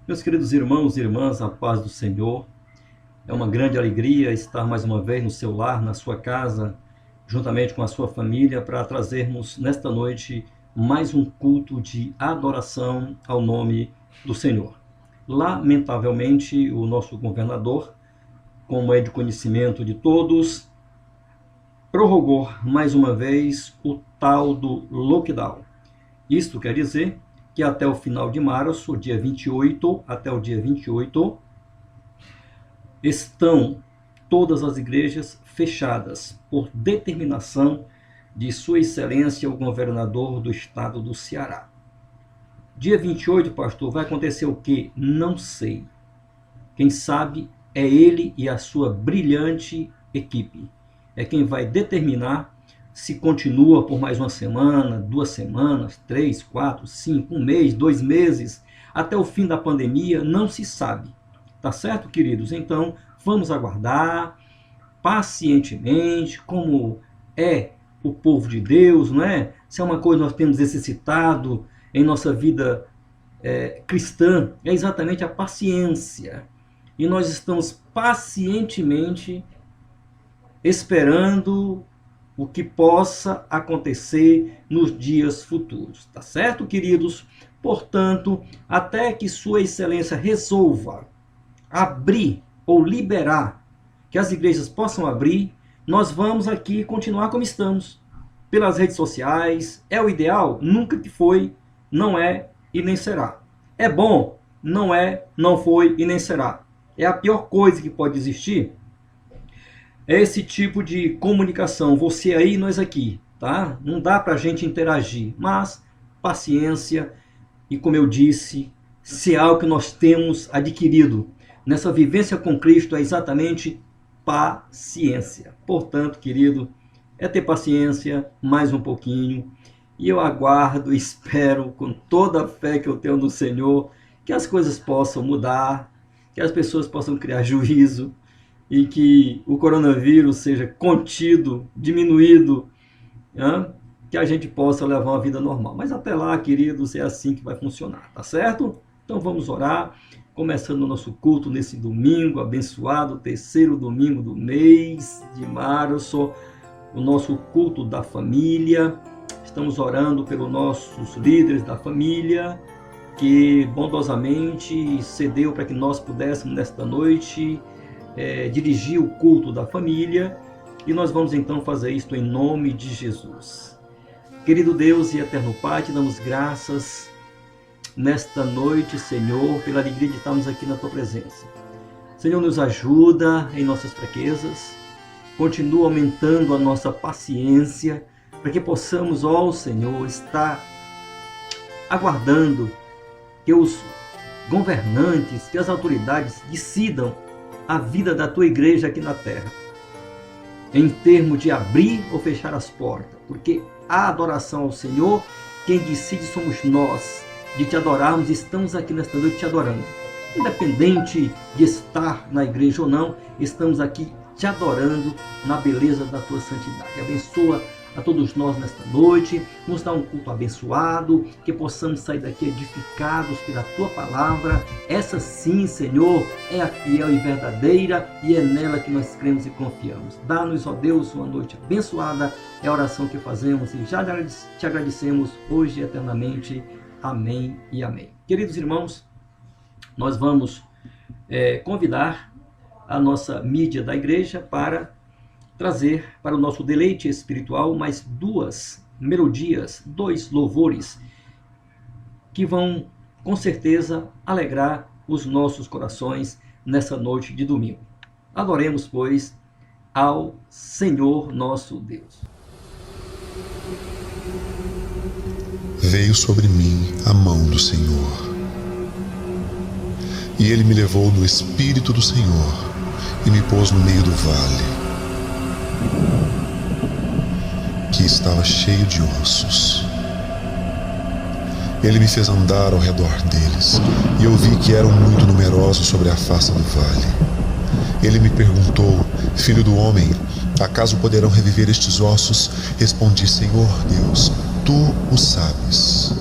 Meus queridos irmãos e irmãs, a paz do Senhor. É uma grande alegria estar mais uma vez no seu lar, na sua casa, juntamente com a sua família, para trazermos nesta noite mais um culto de adoração ao nome do Senhor. Lamentavelmente, o nosso governador, como é de conhecimento de todos, prorrogou mais uma vez o tal do lockdown. Isto quer dizer que até o final de março, dia 28, até o dia 28, estão todas as igrejas fechadas por determinação de Sua Excelência, o governador do estado do Ceará. Dia 28, pastor, vai acontecer o quê? Não sei. Quem sabe é ele e a sua brilhante equipe. É quem vai determinar se continua por mais uma semana, 2 semanas, 3, 4, 5, 1 mês, 2 meses, até o fim da pandemia, não se sabe. Tá certo, queridos? Então, vamos aguardar pacientemente, como é o povo de Deus, não é? Se é uma coisa que nós temos necessitado em nossa vida cristã, é exatamente a paciência. E nós estamos pacientemente esperando o que possa acontecer nos dias futuros, tá certo, queridos? Portanto, até que Sua Excelência resolva abrir ou liberar que as igrejas possam abrir, nós vamos aqui continuar como estamos, pelas redes sociais. É o ideal? Nunca que foi, não é e nem será. É bom? Não é, não foi e nem será. É a pior coisa que pode existir. É esse tipo de comunicação, você aí, nós aqui, tá? Não dá pra gente interagir, mas paciência e, como eu disse, se é algo que nós temos adquirido nessa vivência com Cristo, é exatamente paciência. Portanto, querido, é ter paciência mais um pouquinho, e eu aguardo e espero com toda a fé que eu tenho no Senhor que as coisas possam mudar, que as pessoas possam criar juízo e que o coronavírus seja contido, diminuído, que a gente possa levar uma vida normal. Mas até lá, queridos, é assim que vai funcionar, tá certo? Então vamos orar, começando o nosso culto nesse domingo abençoado, terceiro domingo do mês de março, o nosso culto da família. Estamos orando pelos nossos líderes da família, que bondosamente cedeu para que nós pudéssemos nesta noite dirigir o culto da família, e nós vamos então fazer isto em nome de Jesus. Querido Deus e eterno Pai, te damos graças nesta noite, Senhor, pela alegria de estarmos aqui na Tua presença. Senhor, nos ajuda em nossas fraquezas, continua aumentando a nossa paciência, para que possamos, ó Senhor, estar aguardando que os governantes, que as autoridades decidam a vida da Tua igreja aqui na terra, em termos de abrir ou fechar as portas, porque a adoração ao Senhor, quem decide somos nós. De te adorarmos, estamos aqui nesta noite te adorando. Independente de estar na igreja ou não, estamos aqui te adorando na beleza da tua santidade. Abençoa a todos nós nesta noite, nos dá um culto abençoado, que possamos sair daqui edificados pela tua palavra. Essa sim, Senhor, é a fiel e verdadeira, e é nela que nós cremos e confiamos. Dá-nos, ó Deus, uma noite abençoada. É a oração que fazemos e já te agradecemos hoje e eternamente. Amém e amém. Queridos irmãos, nós vamos convidar a nossa mídia da igreja para trazer para o nosso deleite espiritual mais duas melodias, dois louvores, que vão com certeza alegrar os nossos corações nessa noite de domingo. Adoremos, pois, ao Senhor nosso Deus. Veio sobre mim a mão do Senhor, e Ele me levou no Espírito do Senhor e me pôs no meio do vale, que estava cheio de ossos. Ele me fez andar ao redor deles, e eu vi que eram muito numerosos sobre a face do vale. Ele me perguntou: Filho do homem, acaso poderão reviver estes ossos? Respondi: Senhor Deus, Tu o sabes.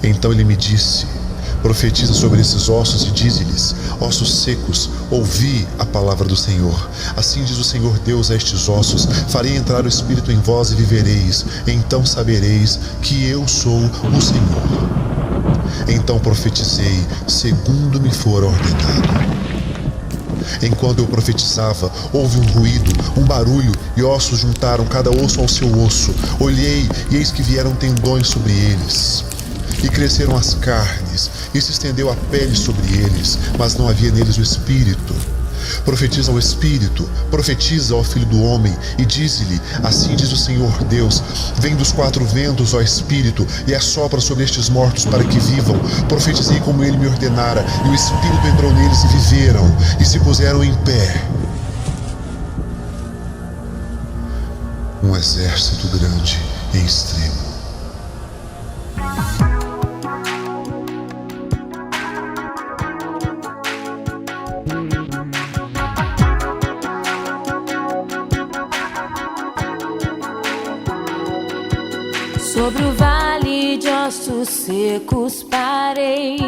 Então ele me disse: profetiza sobre esses ossos e dize-lhes: ossos secos, ouvi a palavra do Senhor. Assim diz o Senhor Deus a estes ossos: farei entrar o Espírito em vós e vivereis. Então sabereis que eu sou o Senhor. Então profetizei segundo me for ordenado. Enquanto eu profetizava, houve um ruído, um barulho, e ossos juntaram cada osso ao seu osso. Olhei, e eis que vieram tendões sobre eles, e cresceram as carnes, e se estendeu a pele sobre eles, mas não havia neles o espírito. Profetiza ao Espírito, profetiza ao Filho do Homem, e dize-lhe: assim diz o Senhor Deus, vem dos quatro ventos, ó Espírito, e assopra sobre estes mortos para que vivam. Profetizei como ele me ordenara, e o Espírito entrou neles e viveram, e se puseram em pé. Um exército grande e extremo. Sobre o vale de ossos secos parei,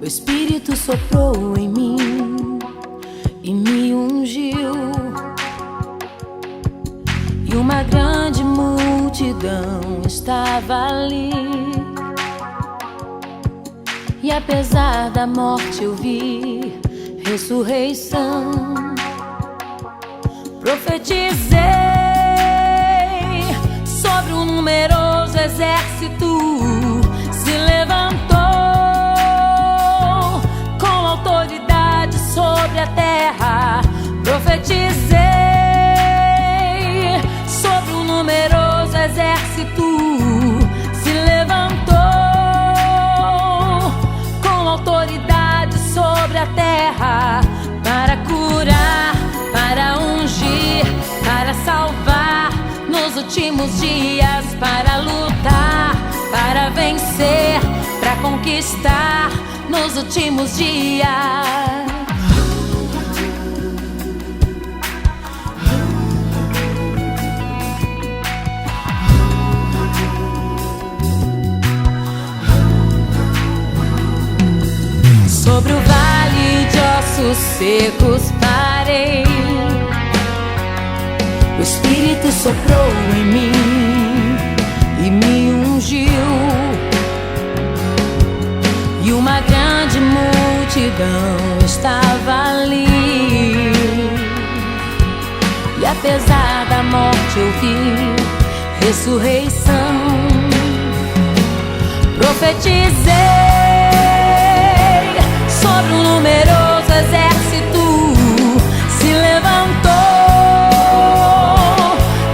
o Espírito soprou em mim e me ungiu, e uma grande multidão estava ali, e apesar da morte eu vi ressurreição. Profetizei sobre um numeroso exército, se levantou com autoridade sobre a terra. Profetizei sobre um numeroso exército, se levantou com autoridade sobre a terra, para curar, para ungir, para salvar nos últimos dias, para lutar, para vencer. pra conquistar nos últimos dias. Sobre o vale de ossos secos parei, o Espírito soprou em mim e me ungiu, e uma grande multidão estava ali. E apesar da morte eu vi ressurreição. Profetizei sobre um numeroso exército, se levantou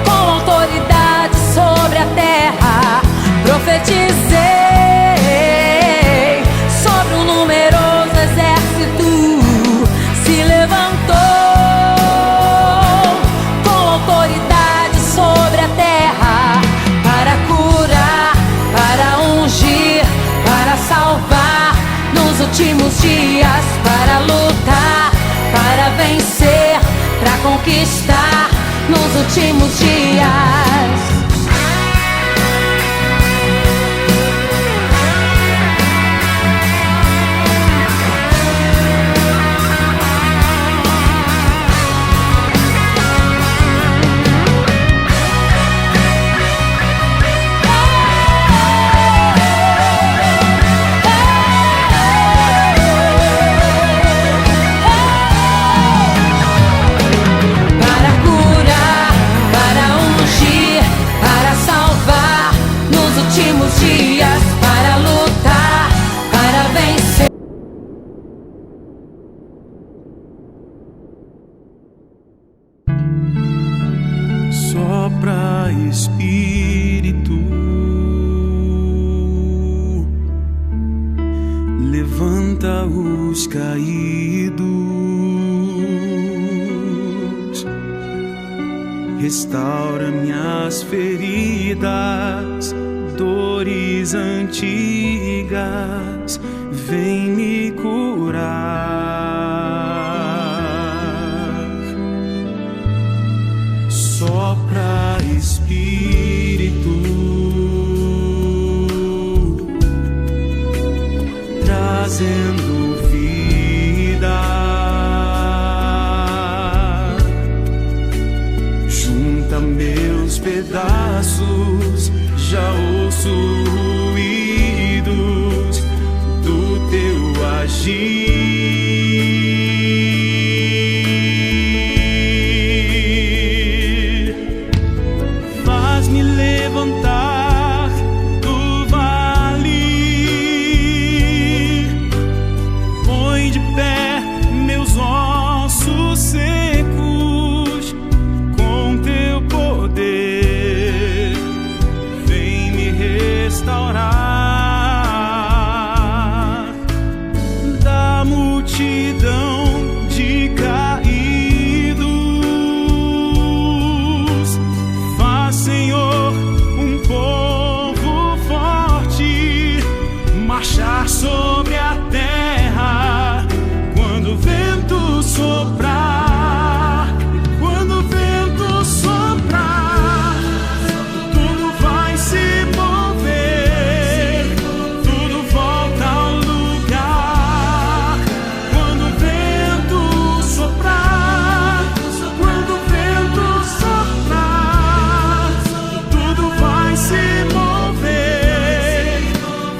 com autoridade sobre a terra. Profetizei sobre um numeroso exército, se levantou com autoridade sobre a terra, para curar, para ungir, para salvar nos últimos dias, para lutar, para vencer, para conquistar nos últimos dias. Sopra, Espírito, levanta os caídos, restaura minhas feridas, dores antigas, vem me curar. Sopra, Espírito, trazendo vida. Junta meus pedaços, já ouço ruídos do teu agir. Faz-me levantar do vale, põe de pé meus ossos secos, com teu poder vem me restaurar. Da multidão de caídos, faz, Senhor, um povo forte marchar sobre a terra. Quando o vento soprar, quando o vento soprar, tudo vai se mover, tudo volta ao lugar. Quando o vento soprar, quando o vento soprar, tudo vai se mover,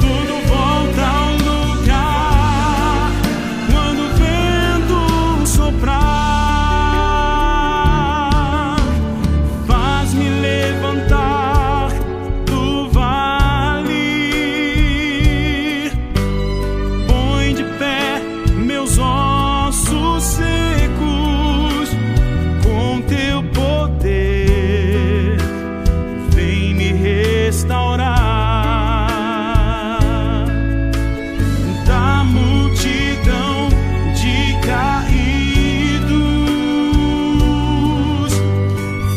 tudo volta ao lugar. Quando o vento soprar, faz-me levantar do vale, põe de pé meus ossos secos, com teu poder vem me restaurar. Da multidão de caídos,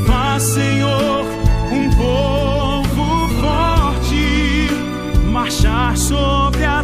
faz, Senhor, um povo forte marchar sobre a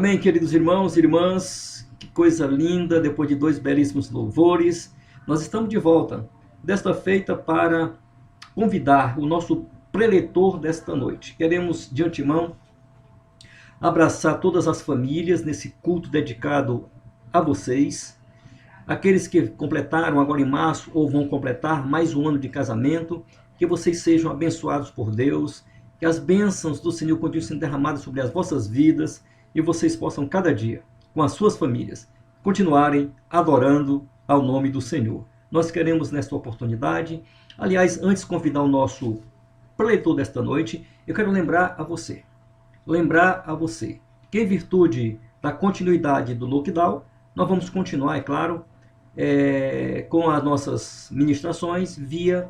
Amém, queridos irmãos e irmãs, que coisa linda, depois de 2 belíssimos louvores, nós estamos de volta, desta feita para convidar o nosso preletor desta noite. Queremos, de antemão, abraçar todas as famílias nesse culto dedicado a vocês, aqueles que completaram agora em março ou vão completar mais um ano de casamento, que vocês sejam abençoados por Deus, que as bênçãos do Senhor continuem sendo derramadas sobre as vossas vidas, e vocês possam cada dia, com as suas famílias, continuarem adorando ao nome do Senhor. Nós queremos nesta oportunidade, aliás, antes de convidar o nosso preletor desta noite, eu quero lembrar a você que em virtude da continuidade do lockdown, nós vamos continuar, é claro, com as nossas ministrações via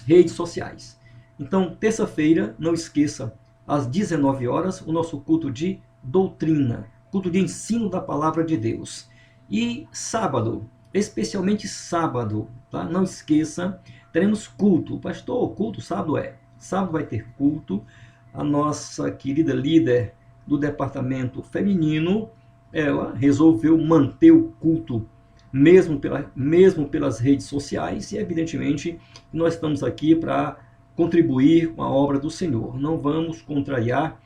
redes sociais. Então, terça-feira, não esqueça, às 19 horas, o nosso culto de doutrina, culto de ensino da palavra de Deus. E sábado, especialmente sábado, tá? Não esqueça, teremos culto. Pastor, culto sábado sábado vai ter culto. A nossa querida líder do departamento feminino, ela resolveu manter o culto mesmo pelas redes sociais, e evidentemente nós estamos aqui para contribuir com a obra do Senhor. Não vamos contrariar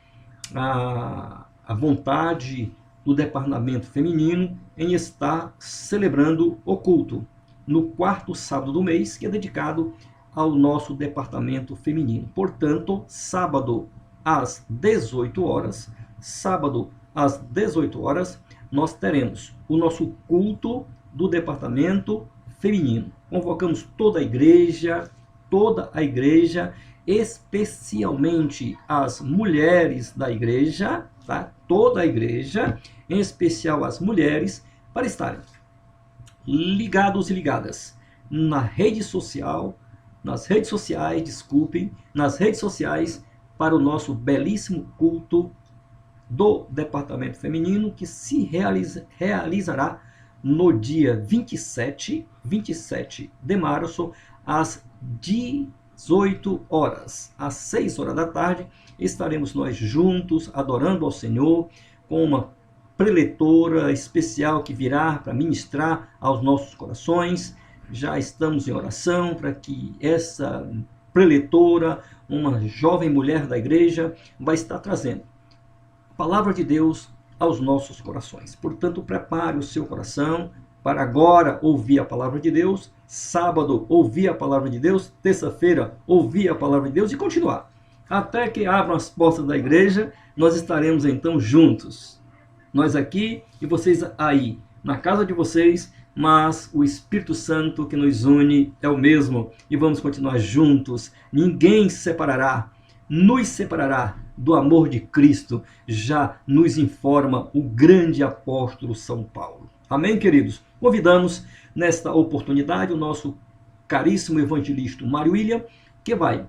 a vontade do departamento feminino em estar celebrando o culto no 4º sábado do mês, que é dedicado ao nosso departamento feminino. Portanto, sábado às 18 horas, nós teremos o nosso culto do departamento feminino. Convocamos toda a igreja, especialmente as mulheres da igreja, tá? Toda a igreja, em especial as mulheres, para estarem ligados e ligadas nas redes sociais, para o nosso belíssimo culto do departamento feminino, que se realizará no dia 27 de março, às 18 horas, às 6 horas da tarde, estaremos nós juntos, adorando ao Senhor, com uma preletora especial que virá para ministrar aos nossos corações. Já estamos em oração para que essa preletora, uma jovem mulher da igreja, vai estar trazendo a palavra de Deus aos nossos corações. Portanto, prepare o seu coração para agora ouvir a palavra de Deus, sábado ouvir a palavra de Deus, terça-feira ouvir a palavra de Deus e continuar. Até que abram as portas da igreja, nós estaremos então juntos. Nós aqui e vocês aí, na casa de vocês, mas o Espírito Santo que nos une é o mesmo e vamos continuar juntos. Ninguém nos separará do amor de Cristo, já nos informa o grande apóstolo São Paulo. Amém, queridos? Convidamos nesta oportunidade o nosso caríssimo evangelista Mário William, que vai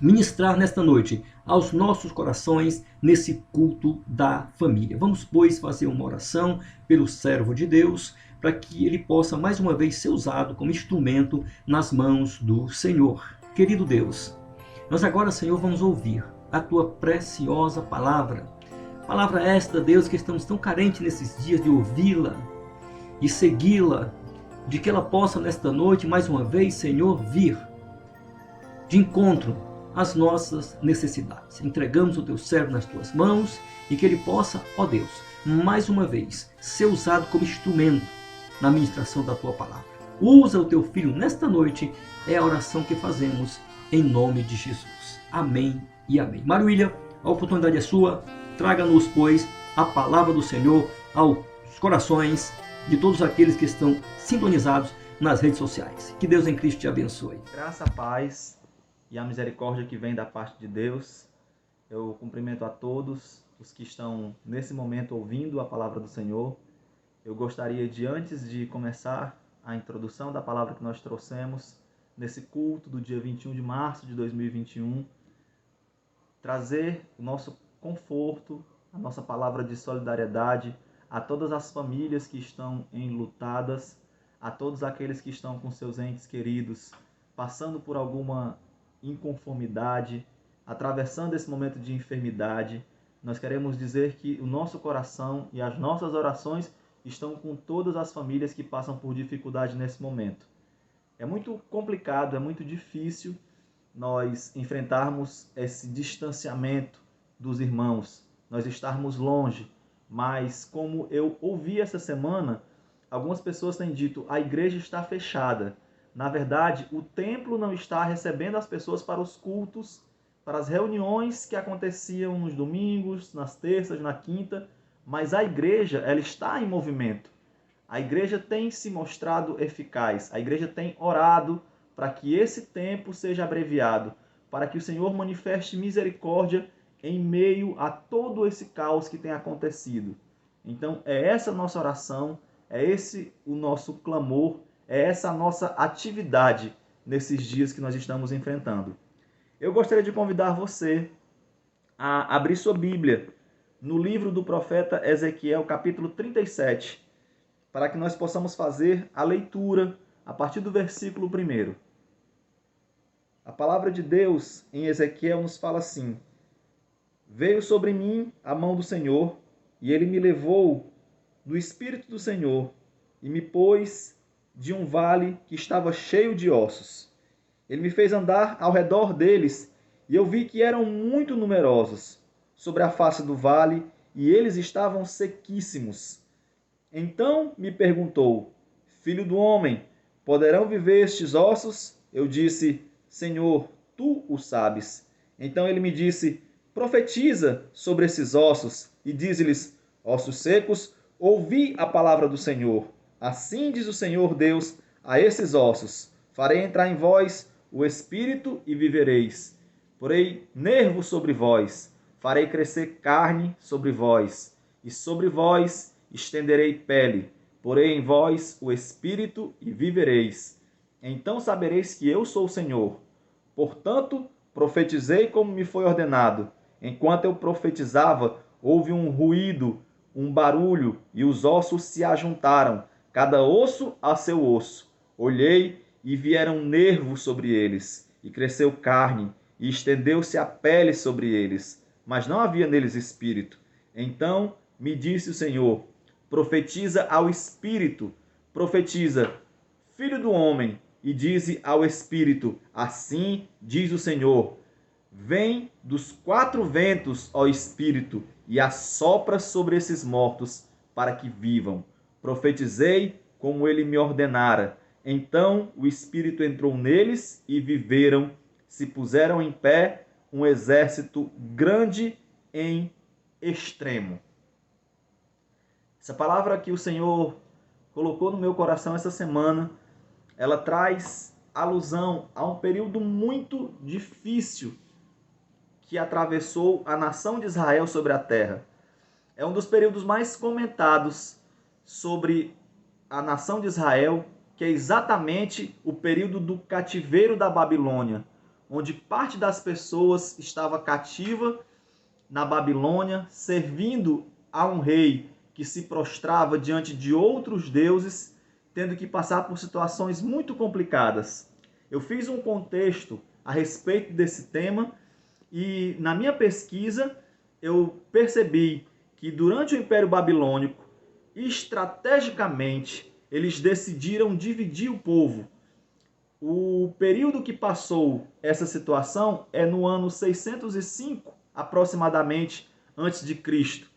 ministrar nesta noite aos nossos corações nesse culto da família. Vamos, pois, fazer uma oração pelo servo de Deus, para que ele possa mais uma vez ser usado como instrumento nas mãos do Senhor. Querido Deus, nós agora, Senhor, vamos ouvir a tua preciosa palavra. Palavra esta, Deus, que estamos tão carentes nesses dias de ouvi-la e segui-la, de que ela possa nesta noite, mais uma vez, Senhor, vir de encontro às nossas necessidades. Entregamos o teu servo nas tuas mãos e que ele possa, ó Deus, mais uma vez, ser usado como instrumento na ministração da tua palavra. Usa o teu filho nesta noite, é a oração que fazemos em nome de Jesus. Amém e amém. Mário William, a oportunidade é sua. Traga-nos, pois, a palavra do Senhor aos corações de todos aqueles que estão sintonizados nas redes sociais. Que Deus em Cristo te abençoe. Graça, paz e a misericórdia que vem da parte de Deus. Eu cumprimento a todos os que estão nesse momento ouvindo a palavra do Senhor. Eu gostaria de, antes de começar a introdução da palavra que nós trouxemos nesse culto do dia 21 de março de 2021, trazer o nosso conforto, a nossa palavra de solidariedade a todas as famílias que estão enlutadas, a todos aqueles que estão com seus entes queridos, passando por alguma inconformidade, atravessando esse momento de enfermidade, nós queremos dizer que o nosso coração e as nossas orações estão com todas as famílias que passam por dificuldade nesse momento. É muito complicado, é muito difícil nós enfrentarmos esse distanciamento dos irmãos, nós estarmos longe, mas como eu ouvi essa semana, algumas pessoas têm dito, a igreja está fechada. Na verdade, o templo não está recebendo as pessoas para os cultos, para as reuniões que aconteciam nos domingos, nas terças, na quinta, mas a igreja, ela está em movimento. A igreja tem se mostrado eficaz, a igreja tem orado para que esse tempo seja abreviado, para que o Senhor manifeste misericórdia em meio a todo esse caos que tem acontecido. Então, é essa a nossa oração, é esse o nosso clamor, é essa a nossa atividade nesses dias que nós estamos enfrentando. Eu gostaria de convidar você a abrir sua Bíblia no livro do profeta Ezequiel, capítulo 37, para que nós possamos fazer a leitura a partir do versículo 1. A palavra de Deus em Ezequiel nos fala assim: Veio sobre mim a mão do Senhor, e ele me levou do Espírito do Senhor, e me pôs de um vale que estava cheio de ossos. Ele me fez andar ao redor deles, e eu vi que eram muito numerosos sobre a face do vale, e eles estavam sequíssimos. Então me perguntou: Filho do homem, poderão viver estes ossos? Eu disse: Senhor, tu o sabes. Então ele me disse: Profetiza sobre esses ossos e dize-lhes: Ossos secos, ouvi a palavra do Senhor. Assim diz o Senhor Deus a esses ossos: Farei entrar em vós o espírito e vivereis. Porei nervo sobre vós, farei crescer carne sobre vós, e sobre vós estenderei pele. Porei em vós o espírito e vivereis. Então sabereis que eu sou o Senhor. Portanto, profetizei como me foi ordenado. Enquanto eu profetizava, houve um ruído, um barulho, e os ossos se ajuntaram, cada osso a seu osso. Olhei e vieram nervos sobre eles, e cresceu carne, e estendeu-se a pele sobre eles, mas não havia neles espírito. Então me disse o Senhor: Profetiza ao espírito, profetiza, filho do homem, e dize ao espírito: Assim diz o Senhor: Vem dos 4 ventos, ó espírito, e assopra sobre esses mortos, para que vivam. Profetizei como ele me ordenara. Então o espírito entrou neles e viveram, se puseram em pé um exército grande em extremo. Essa palavra que o Senhor colocou no meu coração essa semana, ela traz alusão a um período muito difícil que atravessou a nação de Israel sobre a terra. É um dos períodos mais comentados sobre a nação de Israel, que é exatamente o período do cativeiro da Babilônia, onde parte das pessoas estava cativa na Babilônia, servindo a um rei que se prostrava diante de outros deuses, tendo que passar por situações muito complicadas. Eu fiz um contexto a respeito desse tema e, na minha pesquisa, eu percebi que durante o Império Babilônico, estrategicamente, eles decidiram dividir o povo. O período que passou essa situação é no ano 605, aproximadamente, antes de Cristo.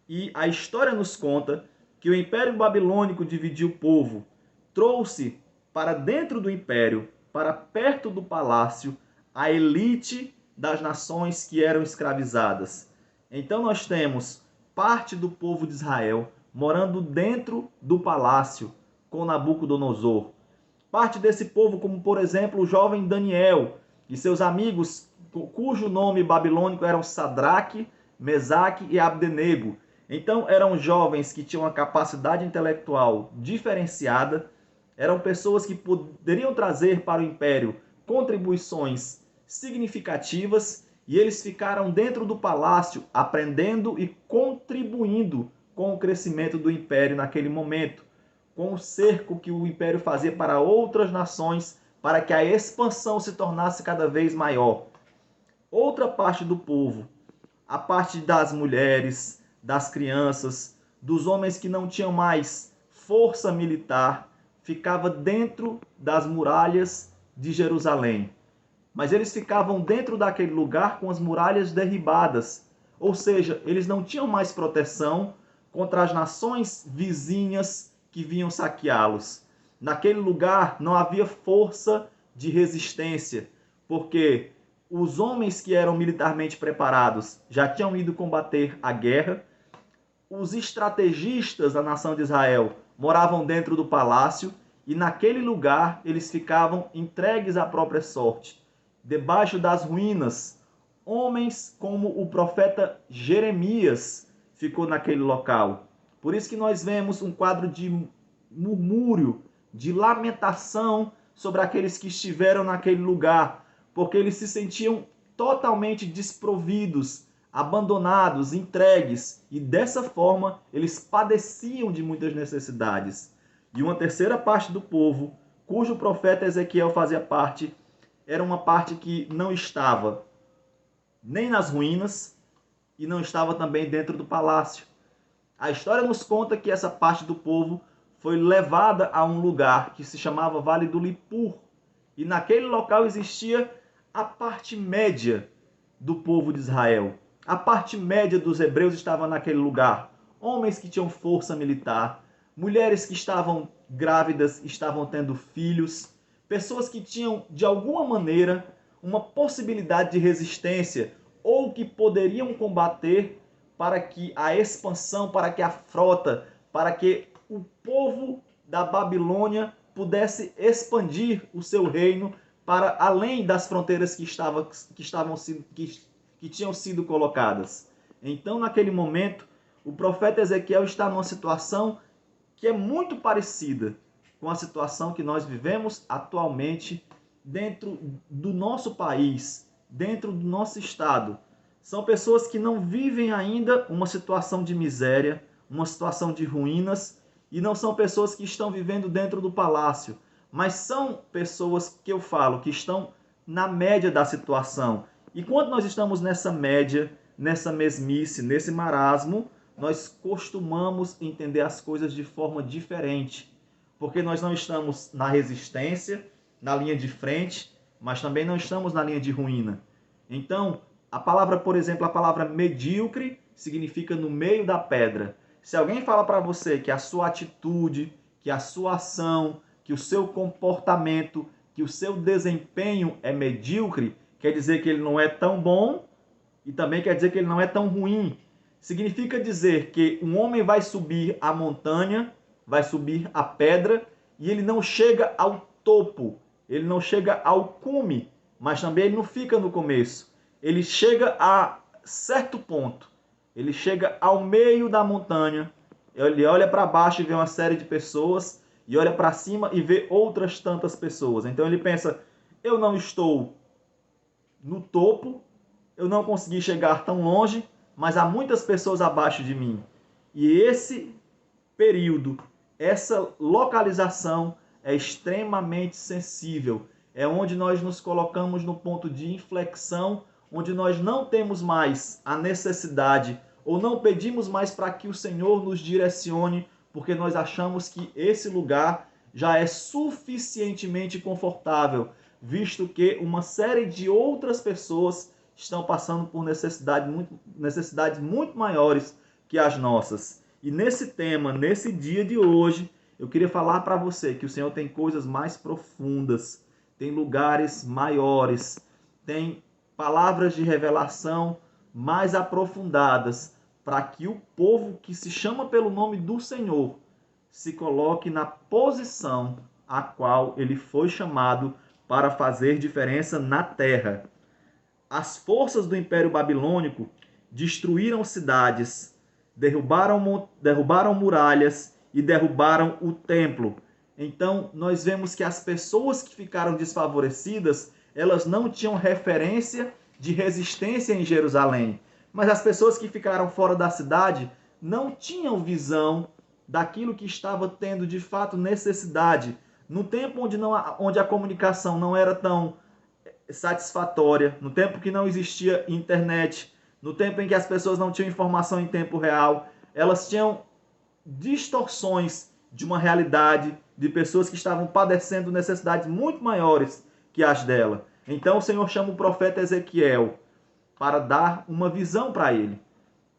E a história nos conta que o Império Babilônico dividiu o povo, trouxe para dentro do império, para perto do palácio, a elite das nações que eram escravizadas. Então nós temos parte do povo de Israel morando dentro do palácio com Nabucodonosor. Parte desse povo, como por exemplo o jovem Daniel e seus amigos, cujo nome babilônico eram Sadraque, Mesaque e Abdenego. Então eram jovens que tinham uma capacidade intelectual diferenciada, eram pessoas que poderiam trazer para o império contribuições significativas, e eles ficaram dentro do palácio aprendendo e contribuindo com o crescimento do império naquele momento, com o cerco que o império fazia para outras nações, para que a expansão se tornasse cada vez maior. Outra parte do povo, a parte das mulheres, das crianças, dos homens que não tinham mais força militar, ficava dentro das muralhas de Jerusalém. Mas eles ficavam dentro daquele lugar com as muralhas derribadas, ou seja, eles não tinham mais proteção contra as nações vizinhas que vinham saqueá-los. Naquele lugar não havia força de resistência, porque os homens que eram militarmente preparados já tinham ido combater a guerra. Os estrategistas da nação de Israel moravam dentro do palácio e naquele lugar eles ficavam entregues à própria sorte. Debaixo das ruínas, homens como o profeta Jeremias ficou naquele local. Por isso que nós vemos um quadro de murmúrio, de lamentação sobre aqueles que estiveram naquele lugar, porque eles se sentiam totalmente desprovidos, abandonados, entregues, e dessa forma eles padeciam de muitas necessidades. E uma terceira parte do povo, cujo profeta Ezequiel fazia parte, era uma parte que não estava nem nas ruínas e não estava também dentro do palácio. A história nos conta que essa parte do povo foi levada a um lugar que se chamava Vale do Lipur, e naquele local existia a parte média do povo de Israel. A parte média dos hebreus estava naquele lugar. Homens que tinham força militar, mulheres que estavam grávidas, estavam tendo filhos, pessoas que tinham, de alguma maneira, uma possibilidade de resistência ou que poderiam combater para que a expansão, para que a frota, para que o povo da Babilônia pudesse expandir o seu reino para além das fronteiras que tinham sido colocadas. Então, naquele momento, o profeta Ezequiel está numa situação que é muito parecida com a situação que nós vivemos atualmente dentro do nosso país, dentro do nosso estado. São pessoas que não vivem ainda uma situação de miséria, uma situação de ruínas, e não são pessoas que estão vivendo dentro do palácio, mas são pessoas que eu falo, que estão na média da situação. E quando nós estamos nessa média, nessa mesmice, nesse marasmo, nós costumamos entender as coisas de forma diferente, porque nós não estamos na resistência, na linha de frente, mas também não estamos na linha de ruína. Então, a palavra, por exemplo, a palavra medíocre significa no meio da pedra. Se alguém fala para você que a sua atitude, que a sua ação, que o seu comportamento, que o seu desempenho é medíocre, quer dizer que ele não é tão bom e também quer dizer que ele não é tão ruim. Significa dizer que um homem vai subir a montanha, vai subir a pedra e ele não chega ao topo, ele não chega ao cume, mas também ele não fica no começo. Ele chega a certo ponto, ele chega ao meio da montanha, ele olha para baixo e vê uma série de pessoas, e olha para cima e vê outras tantas pessoas. Então ele pensa, eu não estou no topo, eu não consegui chegar tão longe, mas há muitas pessoas abaixo de mim. E esse período, essa localização é extremamente sensível. É onde nós nos colocamos no ponto de inflexão, onde nós não temos mais a necessidade ou não pedimos mais para que o Senhor nos direcione, porque nós achamos que esse lugar já é suficientemente confortável, visto que uma série de outras pessoas estão passando por necessidades muito maiores que as nossas. E nesse tema, nesse dia de hoje, eu queria falar para você que o Senhor tem coisas mais profundas, tem lugares maiores, tem palavras de revelação mais aprofundadas, para que o povo que se chama pelo nome do Senhor se coloque na posição a qual ele foi chamado para fazer diferença na terra. As forças do Império Babilônico destruíram cidades, derrubaram muralhas e derrubaram o templo. Então, nós vemos que as pessoas que ficaram desfavorecidas, elas não tinham referência de resistência em Jerusalém. Mas as pessoas que ficaram fora da cidade não tinham visão daquilo que estava tendo de fato necessidade. No tempo onde a comunicação não era tão satisfatória, no tempo que não existia internet, no tempo em que as pessoas não tinham informação em tempo real, elas tinham distorções de uma realidade de pessoas que estavam padecendo necessidades muito maiores que as dela. Então o Senhor chama o profeta Ezequiel para dar uma visão para ele.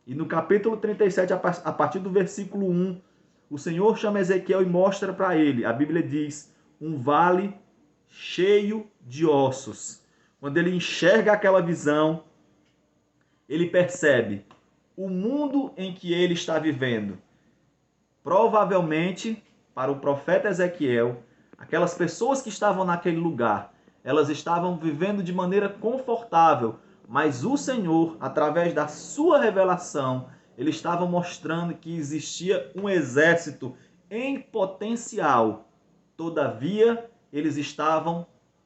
E no capítulo 37, a partir do versículo 1, o Senhor chama Ezequiel e mostra para ele, a Bíblia diz, um vale cheio de ossos. Quando ele enxerga aquela visão, ele percebe o mundo em que ele está vivendo. Provavelmente, para o profeta Ezequiel, aquelas pessoas que estavam naquele lugar, elas estavam vivendo de maneira confortável, mas o Senhor, através da sua revelação, ele estava mostrando que existia um exército em potencial. Todavia, eles estavam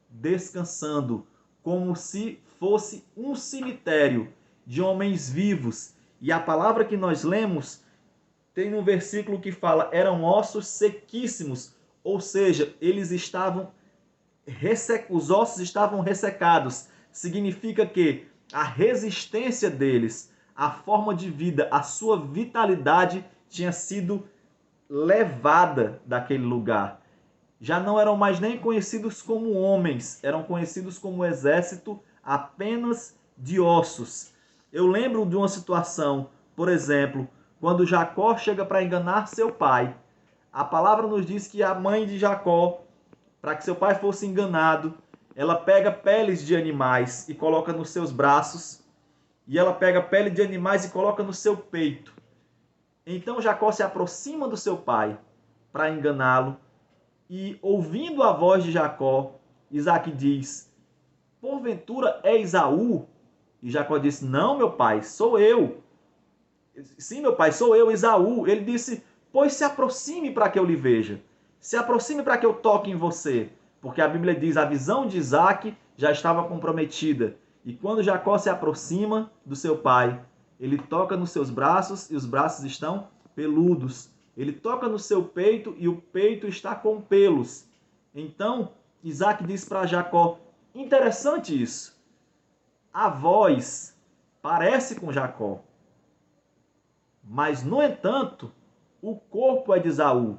descansando, como se fosse um cemitério de homens vivos. E a palavra que nós lemos tem um versículo que fala, eram ossos sequíssimos, ou seja, eles estavam os ossos estavam ressecados. Significa que a resistência deles, a forma de vida, a sua vitalidade tinha sido levada daquele lugar. Já não eram mais nem conhecidos como homens, eram conhecidos como exército apenas de ossos. Eu lembro de uma situação, por exemplo, quando Jacó chega para enganar seu pai. A palavra nos diz que a mãe de Jacó, para que seu pai fosse enganado, ela pega peles de animais e coloca nos seus braços, e ela pega pele de animais e coloca no seu peito. Então Jacó se aproxima do seu pai para enganá-lo, e ouvindo a voz de Jacó, Isaac diz, porventura é Esaú? E Jacó disse, não, meu pai, sou eu. Sim, meu pai, sou eu, Esaú. Ele disse, pois se aproxime para que eu lhe veja. Se aproxime para que eu toque em você. Porque a Bíblia diz, a visão de Isaac já estava comprometida. E quando Jacó se aproxima do seu pai, ele toca nos seus braços e os braços estão peludos. Ele toca no seu peito e o peito está com pelos. Então, Isaac diz para Jacó, interessante isso. A voz parece com Jacó. Mas, no entanto, o corpo é de Esaú.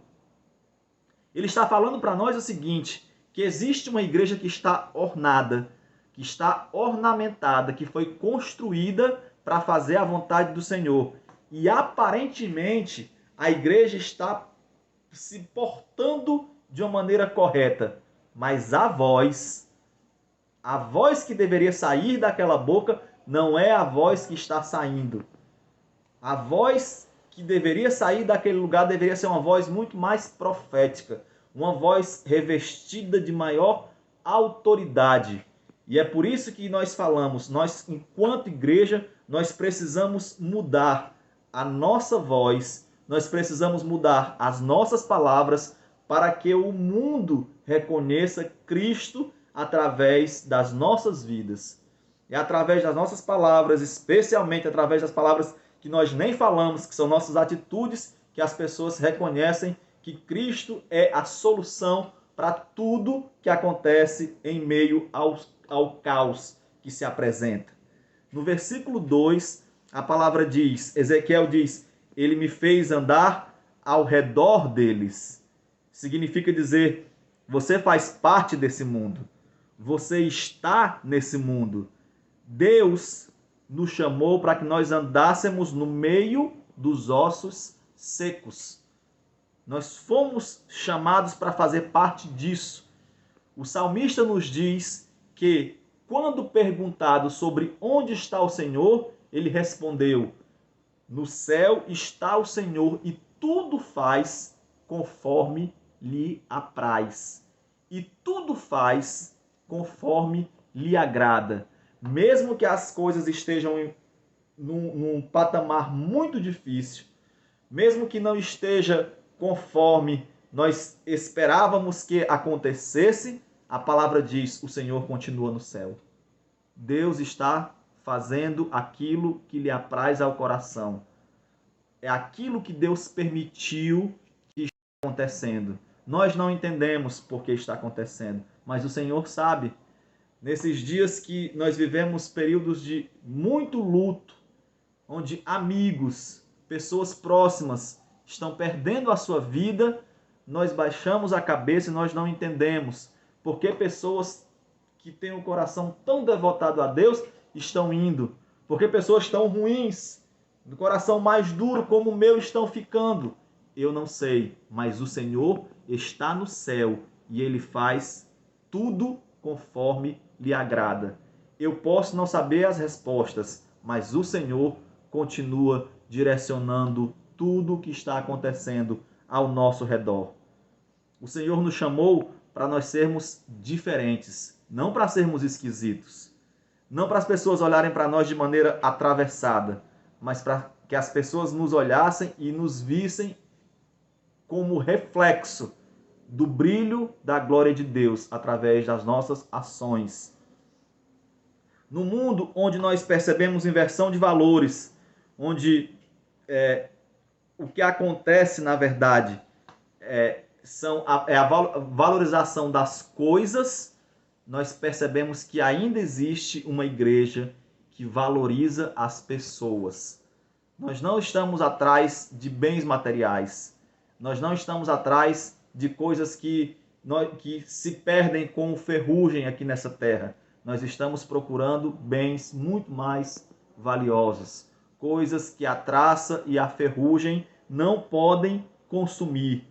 Ele está falando para nós o seguinte, que existe uma igreja que está ornada, que está ornamentada, que foi construída para fazer a vontade do Senhor. E, aparentemente, a igreja está se portando de uma maneira correta. Mas a voz que deveria sair daquela boca, não é a voz que está saindo. A voz que deveria sair daquele lugar deveria ser uma voz muito mais profética, uma voz revestida de maior autoridade. E é por isso que nós falamos, nós, enquanto igreja, nós precisamos mudar a nossa voz, nós precisamos mudar as nossas palavras para que o mundo reconheça Cristo através das nossas vidas. E através das nossas palavras, especialmente através das palavras que nós nem falamos, que são nossas atitudes, que as pessoas reconhecem que Cristo é a solução para tudo que acontece em meio ao caos que se apresenta. No versículo 2, a palavra diz, Ezequiel diz, ele me fez andar ao redor deles. Significa dizer, você faz parte desse mundo. Você está nesse mundo. Deus nos chamou para que nós andássemos no meio dos ossos secos. Nós fomos chamados para fazer parte disso. O salmista nos diz que, quando perguntado sobre onde está o Senhor, ele respondeu, no céu está o Senhor e tudo faz conforme lhe apraz. E tudo faz conforme lhe agrada. Mesmo que as coisas estejam num patamar muito difícil, mesmo que não esteja conforme nós esperávamos que acontecesse, a palavra diz, o Senhor continua no céu. Deus está fazendo aquilo que lhe apraz ao coração. É aquilo que Deus permitiu que está acontecendo. Nós não entendemos por que está acontecendo, mas o Senhor sabe. Nesses dias que nós vivemos períodos de muito luto, onde amigos, pessoas próximas estão perdendo a sua vida, nós baixamos a cabeça e nós não entendemos porque pessoas que têm um coração tão devotado a Deus estão indo, porque pessoas tão ruins, do coração mais duro como o meu, estão ficando. Eu não sei, mas o Senhor está no céu e Ele faz tudo conforme lhe agrada. Eu posso não saber as respostas, mas o Senhor continua direcionando tudo o que está acontecendo ao nosso redor. O Senhor nos chamou para nós sermos diferentes, não para sermos esquisitos, não para as pessoas olharem para nós de maneira atravessada, mas para que as pessoas nos olhassem e nos vissem como reflexo do brilho da glória de Deus através das nossas ações. No mundo onde nós percebemos inversão de valores, onde o que acontece, na verdade, é a valorização das coisas, nós percebemos que ainda existe uma igreja que valoriza as pessoas. Nós não estamos atrás de bens materiais. Nós não estamos atrás de coisas que se perdem com ferrugem aqui nessa terra. Nós estamos procurando bens muito mais valiosos. Coisas que a traça e a ferrugem não podem consumir.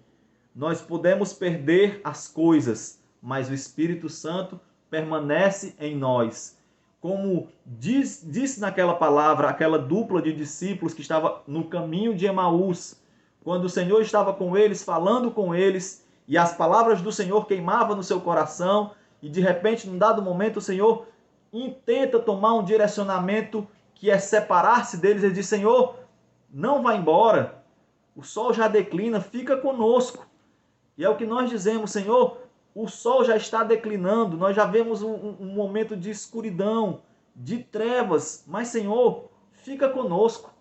Nós podemos perder as coisas, mas o Espírito Santo permanece em nós. Como disse naquela palavra, aquela dupla de discípulos que estava no caminho de Emaús, quando o Senhor estava com eles, falando com eles, e as palavras do Senhor queimavam no seu coração, e de repente, num dado momento, o Senhor intenta tomar um direcionamento que é separar-se deles. Ele diz: Senhor, não vá embora, o sol já declina, fica conosco. E é o que nós dizemos: Senhor, o sol já está declinando, nós já vemos um momento de escuridão, de trevas, mas Senhor, fica conosco,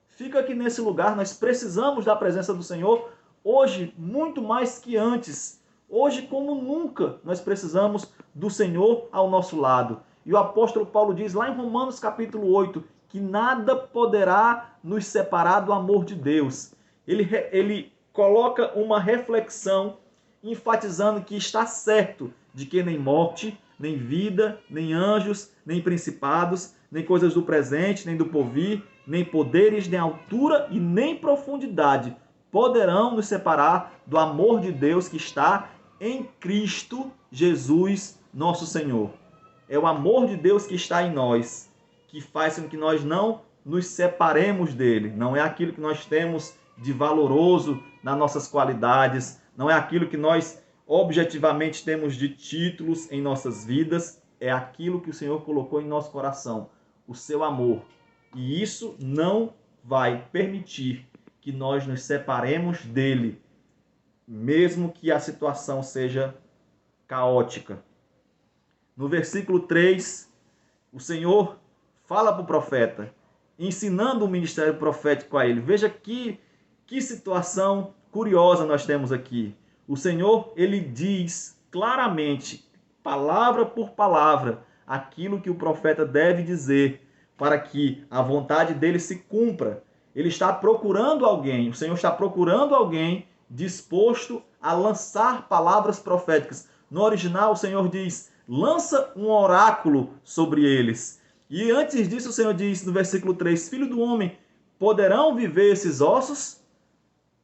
fica aqui nesse lugar, nós precisamos da presença do Senhor, hoje muito mais que antes, hoje como nunca nós precisamos do Senhor ao nosso lado. E o apóstolo Paulo diz lá em Romanos capítulo 8, que nada poderá nos separar do amor de Deus. Ele coloca uma reflexão enfatizando que está certo de que nem morte, nem vida, nem anjos, nem principados, nem coisas do presente, nem do porvir, nem poderes, nem altura e nem profundidade poderão nos separar do amor de Deus que está em Cristo Jesus, nosso Senhor. É o amor de Deus que está em nós, que faz com que nós não nos separemos dele. Não é aquilo que nós temos de valoroso nas nossas qualidades, não é aquilo que nós objetivamente temos de títulos em nossas vidas, é aquilo que o Senhor colocou em nosso coração, o seu amor. E isso não vai permitir que nós nos separemos dele, mesmo que a situação seja caótica. No versículo 3, o Senhor fala para o profeta, ensinando o ministério profético a ele. Veja que situação curiosa nós temos aqui. O Senhor, ele diz claramente, palavra por palavra, aquilo que o profeta deve dizer para que a vontade dele se cumpra. Ele está procurando alguém, o Senhor está procurando alguém disposto a lançar palavras proféticas. No original, o Senhor diz: lança um oráculo sobre eles. E antes disso, o Senhor diz no versículo 3, Filho do homem, poderão viver esses ossos?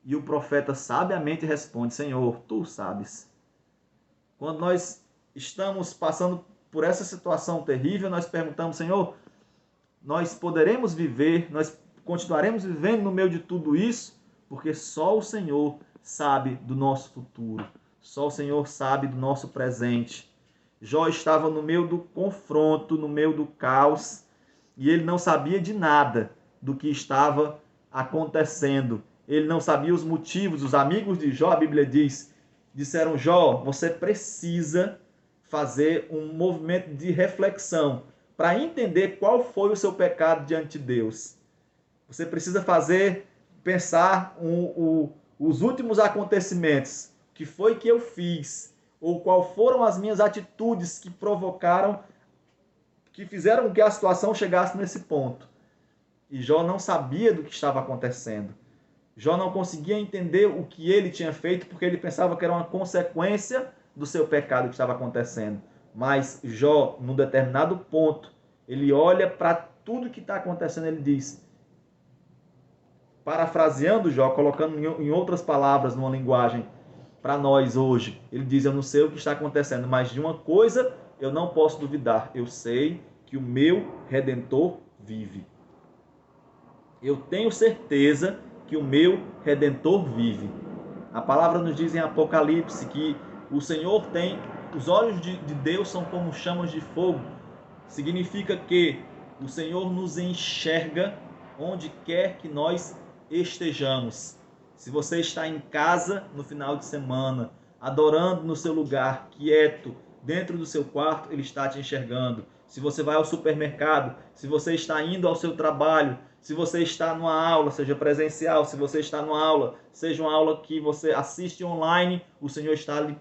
E o profeta sabiamente responde: Senhor, tu sabes. Quando nós estamos passando por essa situação terrível, nós perguntamos: Senhor, nós poderemos viver, nós continuaremos vivendo no meio de tudo isso? Porque só o Senhor sabe do nosso futuro. Só o Senhor sabe do nosso presente. Jó estava no meio do confronto, no meio do caos, e ele não sabia de nada do que estava acontecendo. Ele não sabia os motivos. Os amigos de Jó, a Bíblia diz, disseram: Jó, você precisa fazer um movimento de reflexão para entender qual foi o seu pecado diante de Deus. Você precisa pensar os últimos acontecimentos. O que foi que eu fiz? Ou qual foram as minhas atitudes que provocaram, que fizeram que a situação chegasse nesse ponto? E Jó não sabia do que estava acontecendo. Jó não conseguia entender o que ele tinha feito, porque ele pensava que era uma consequência do seu pecado que estava acontecendo. Mas Jó, num determinado ponto, ele olha para tudo que está acontecendo, ele diz, parafraseando Jó, colocando em outras palavras, numa linguagem para nós hoje, ele diz, eu não sei o que está acontecendo, mas de uma coisa eu não posso duvidar, eu sei que o meu Redentor vive. Eu tenho certeza que o meu Redentor vive. A palavra nos diz em Apocalipse que o Senhor tem, os olhos de Deus são como chamas de fogo. Significa que o Senhor nos enxerga onde quer que nós estejamos. Se você está em casa no final de semana, adorando no seu lugar, quieto, dentro do seu quarto, Ele está te enxergando. Se você vai ao supermercado, se você está indo ao seu trabalho, se você está numa aula, seja presencial, se você está numa aula, seja uma aula que você assiste online, o Senhor está ali.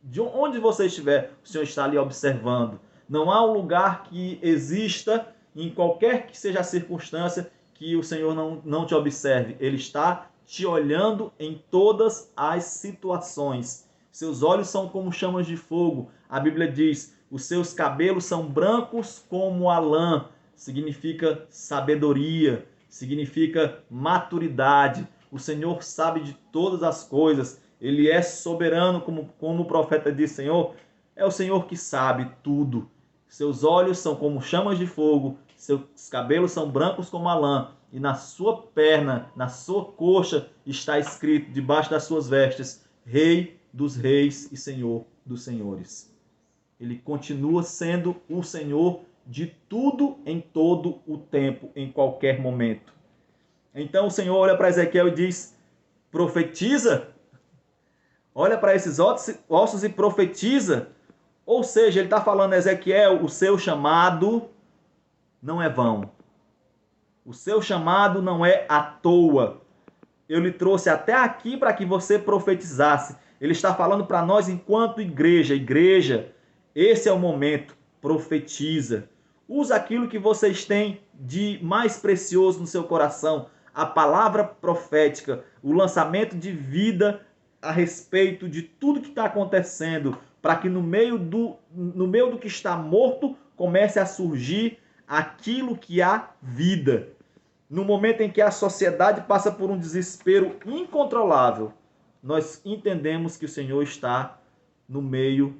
De onde você estiver, o Senhor está ali observando. Não há um lugar que exista, em qualquer que seja a circunstância, que o Senhor não te observe. Ele está te olhando em todas as situações. Seus olhos são como chamas de fogo. A Bíblia diz, os seus cabelos são brancos como a lã. Significa sabedoria, significa maturidade. O Senhor sabe de todas as coisas. Ele é soberano, como o profeta diz, Senhor, é o Senhor que sabe tudo. Seus olhos são como chamas de fogo, seus cabelos são brancos como a lã, e na sua perna, na sua coxa, está escrito, debaixo das suas vestes, Rei dos reis e Senhor dos senhores. Ele continua sendo o Senhor de tudo em todo o tempo, em qualquer momento. Então o Senhor olha para Ezequiel e diz, profetiza, olha para esses ossos e profetiza. Ou seja, ele está falando, Ezequiel, o seu chamado não é vão. O seu chamado não é à toa. Eu lhe trouxe até aqui para que você profetizasse. Ele está falando para nós enquanto igreja. Igreja, esse é o momento. Profetiza. Usa aquilo que vocês têm de mais precioso no seu coração. A palavra profética, o lançamento de vida a respeito de tudo que está acontecendo, para que no meio do que está morto comece a surgir aquilo que há vida. No momento em que a sociedade passa por um desespero incontrolável, nós entendemos que o Senhor está no meio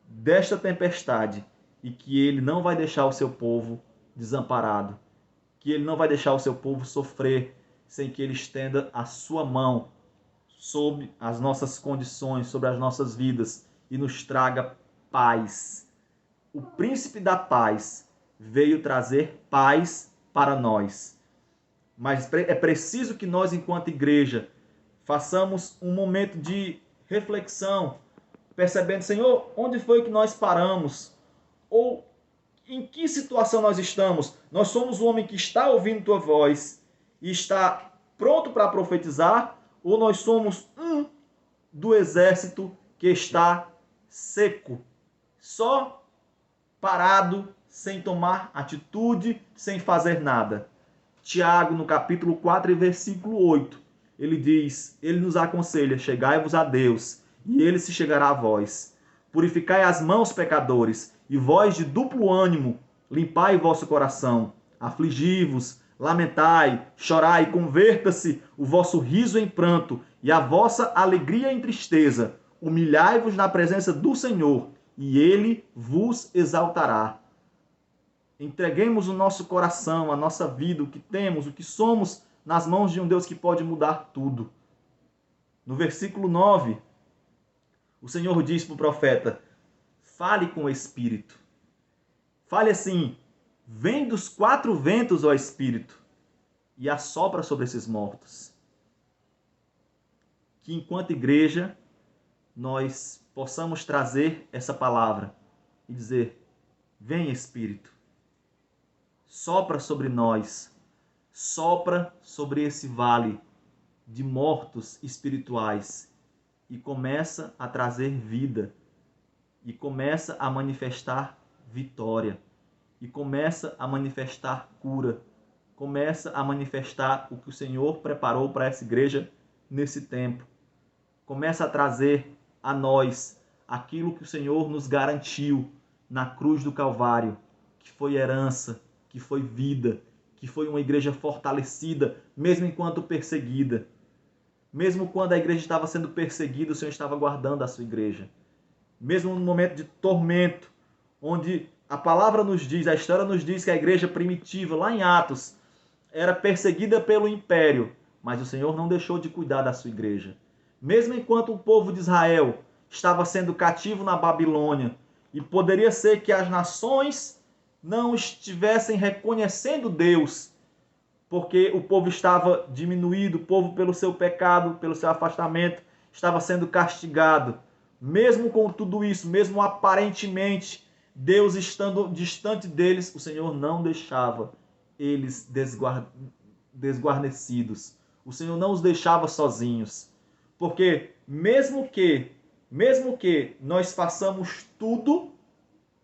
desta tempestade e que Ele não vai deixar o seu povo desamparado, que Ele não vai deixar o seu povo sofrer sem que Ele estenda a sua mão sobre as nossas condições, sobre as nossas vidas e nos traga paz. O príncipe da paz veio trazer paz para nós. Mas é preciso que nós, enquanto igreja, façamos um momento de reflexão, percebendo, Senhor, onde foi que nós paramos? Ou em que situação nós estamos? Nós somos o homem que está ouvindo tua voz e está pronto para profetizar? Ou nós somos um do exército que está seco, só parado, sem tomar atitude, sem fazer nada? Tiago, no capítulo 4 e versículo 8, ele diz, ele nos aconselha, chegai-vos a Deus, e ele se chegará a vós. Purificai as mãos, pecadores, e vós de duplo ânimo, limpai vosso coração. Afligi-vos, lamentai, chorai, converta-se o vosso riso em pranto, e a vossa alegria em tristeza. Humilhai-vos na presença do Senhor, e ele vos exaltará. Entreguemos o nosso coração, a nossa vida, o que temos, o que somos, nas mãos de um Deus que pode mudar tudo. No versículo 9, o Senhor diz para o profeta, fale com o Espírito. Fale assim, vem dos quatro ventos, ó Espírito, e assopra sobre esses mortos. Que enquanto igreja, nós possamos trazer essa palavra e dizer, vem Espírito. Sopra sobre nós, sopra sobre esse vale de mortos espirituais e começa a trazer vida, e começa a manifestar vitória, e começa a manifestar cura, começa a manifestar o que o Senhor preparou para essa igreja nesse tempo. Começa a trazer a nós aquilo que o Senhor nos garantiu na cruz do Calvário, que foi herança, que foi vida, que foi uma igreja fortalecida, mesmo enquanto perseguida. Mesmo quando a igreja estava sendo perseguida, o Senhor estava guardando a sua igreja. Mesmo no momento de tormento, onde a palavra nos diz, a história nos diz que a igreja primitiva, lá em Atos, era perseguida pelo império, mas o Senhor não deixou de cuidar da sua igreja. Mesmo enquanto o povo de Israel estava sendo cativo na Babilônia, e poderia ser que as nações não estivessem reconhecendo Deus, porque o povo estava diminuído, o povo pelo seu pecado, pelo seu afastamento, estava sendo castigado. Mesmo com tudo isso, mesmo aparentemente, Deus estando distante deles, o Senhor não deixava eles desguarnecidos. O Senhor não os deixava sozinhos. Porque mesmo que nós façamos tudo,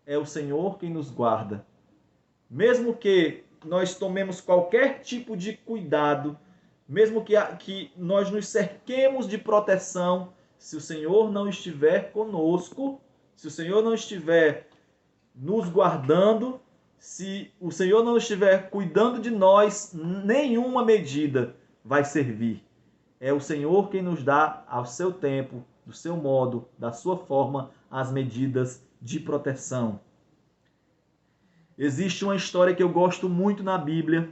é o Senhor quem nos guarda. Mesmo que nós tomemos qualquer tipo de cuidado, mesmo que nós nos cerquemos de proteção, se o Senhor não estiver conosco, se o Senhor não estiver nos guardando, se o Senhor não estiver cuidando de nós, nenhuma medida vai servir. É o Senhor quem nos dá ao seu tempo, do seu modo, da sua forma, as medidas de proteção. Existe uma história que eu gosto muito na Bíblia,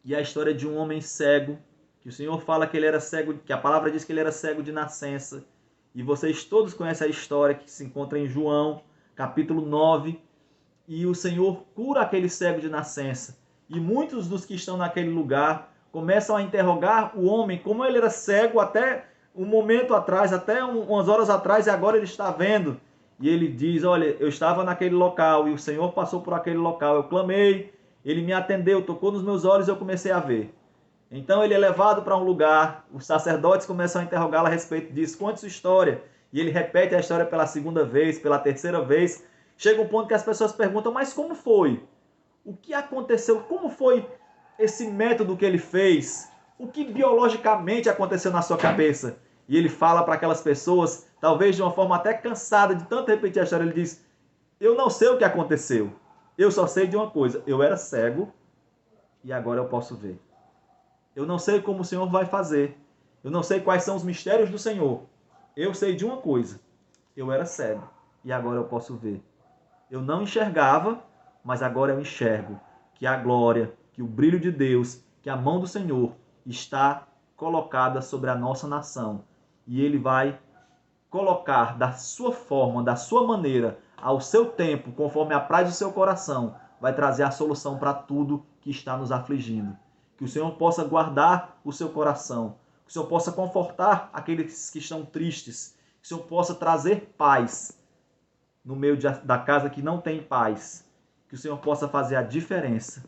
e é a história de um homem cego, que o Senhor fala que ele era cego, que a palavra diz que ele era cego de nascença. E vocês todos conhecem a história que se encontra em João, capítulo 9, e o Senhor cura aquele cego de nascença. E muitos dos que estão naquele lugar começam a interrogar o homem, como ele era cego até um momento atrás, até umas horas atrás, e agora ele está vendo. E ele diz, olha, eu estava naquele local, e o Senhor passou por aquele local, eu clamei, ele me atendeu, tocou nos meus olhos e eu comecei a ver. Então ele é levado para um lugar, os sacerdotes começam a interrogá-lo a respeito disso, conte sua história. E ele repete a história pela segunda vez, pela terceira vez. Chega um ponto que as pessoas perguntam, mas como foi? O que aconteceu? Como foi esse método que ele fez? O que biologicamente aconteceu na sua cabeça? E ele fala para aquelas pessoas, talvez de uma forma até cansada de tanto repetir a história, ele diz, eu não sei o que aconteceu, eu só sei de uma coisa, eu era cego e agora eu posso ver. Eu não sei como o Senhor vai fazer, eu não sei quais são os mistérios do Senhor, eu sei de uma coisa, eu era cego e agora eu posso ver. Eu não enxergava, mas agora eu enxergo que a glória, que o brilho de Deus, que a mão do Senhor está colocada sobre a nossa nação. E Ele vai colocar da sua forma, da sua maneira, ao seu tempo, conforme apraz do seu coração, vai trazer a solução para tudo que está nos afligindo. Que o Senhor possa guardar o seu coração, que o Senhor possa confortar aqueles que estão tristes, que o Senhor possa trazer paz no meio da casa que não tem paz, que o Senhor possa fazer a diferença,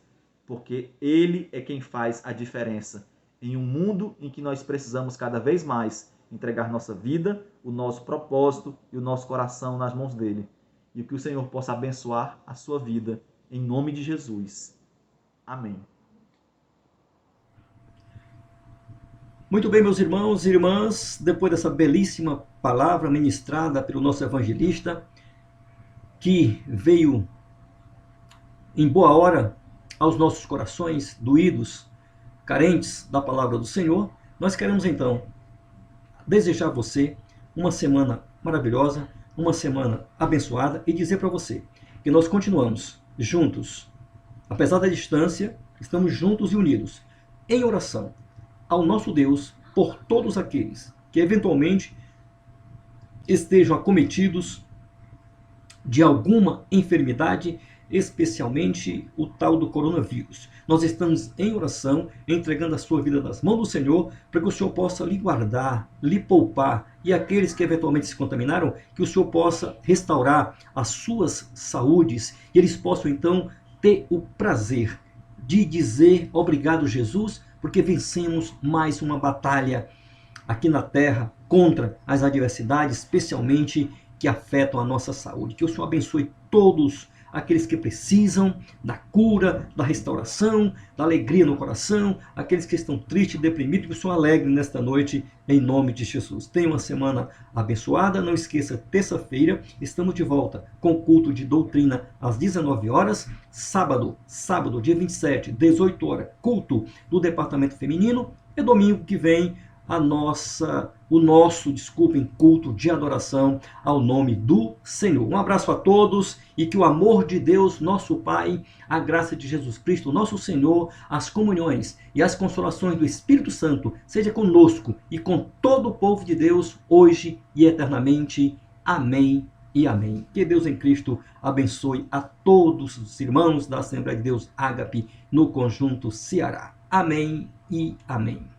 porque Ele é quem faz a diferença em um mundo em que nós precisamos cada vez mais entregar nossa vida, o nosso propósito e o nosso coração nas mãos dEle. E que o Senhor possa abençoar a sua vida, em nome de Jesus. Amém. Muito bem, meus irmãos e irmãs, depois dessa belíssima palavra ministrada pelo nosso evangelista, que veio em boa hora aos nossos corações doídos, carentes da palavra do Senhor, nós queremos então desejar a você uma semana maravilhosa, uma semana abençoada e dizer para você que nós continuamos juntos, apesar da distância, estamos juntos e unidos em oração ao nosso Deus por todos aqueles que eventualmente estejam acometidos de alguma enfermidade, especialmente o tal do coronavírus. Nós estamos em oração, entregando a sua vida nas mãos do Senhor, para que o Senhor possa lhe guardar, lhe poupar, e aqueles que eventualmente se contaminaram, que o Senhor possa restaurar as suas saúdes, e eles possam então ter o prazer de dizer obrigado, Jesus, porque vencemos mais uma batalha aqui na terra contra as adversidades, especialmente que afetam a nossa saúde. Que o Senhor abençoe todos aqueles que precisam da cura, da restauração, da alegria no coração, aqueles que estão tristes, deprimidos, que são alegres nesta noite, em nome de Jesus. Tenha uma semana abençoada. Não esqueça, terça-feira, estamos de volta com o culto de doutrina às 19 horas. Sábado, dia 27, 18 horas, culto do departamento feminino. E domingo que vem, o nosso culto de adoração ao nome do Senhor. Um abraço a todos e que o amor de Deus, nosso Pai, a graça de Jesus Cristo, nosso Senhor, as comunhões e as consolações do Espírito Santo seja conosco e com todo o povo de Deus, hoje e eternamente. Amém e amém. Que Deus em Cristo abençoe a todos os irmãos da Assembleia de Deus Ágape no Conjunto Ceará. Amém e amém.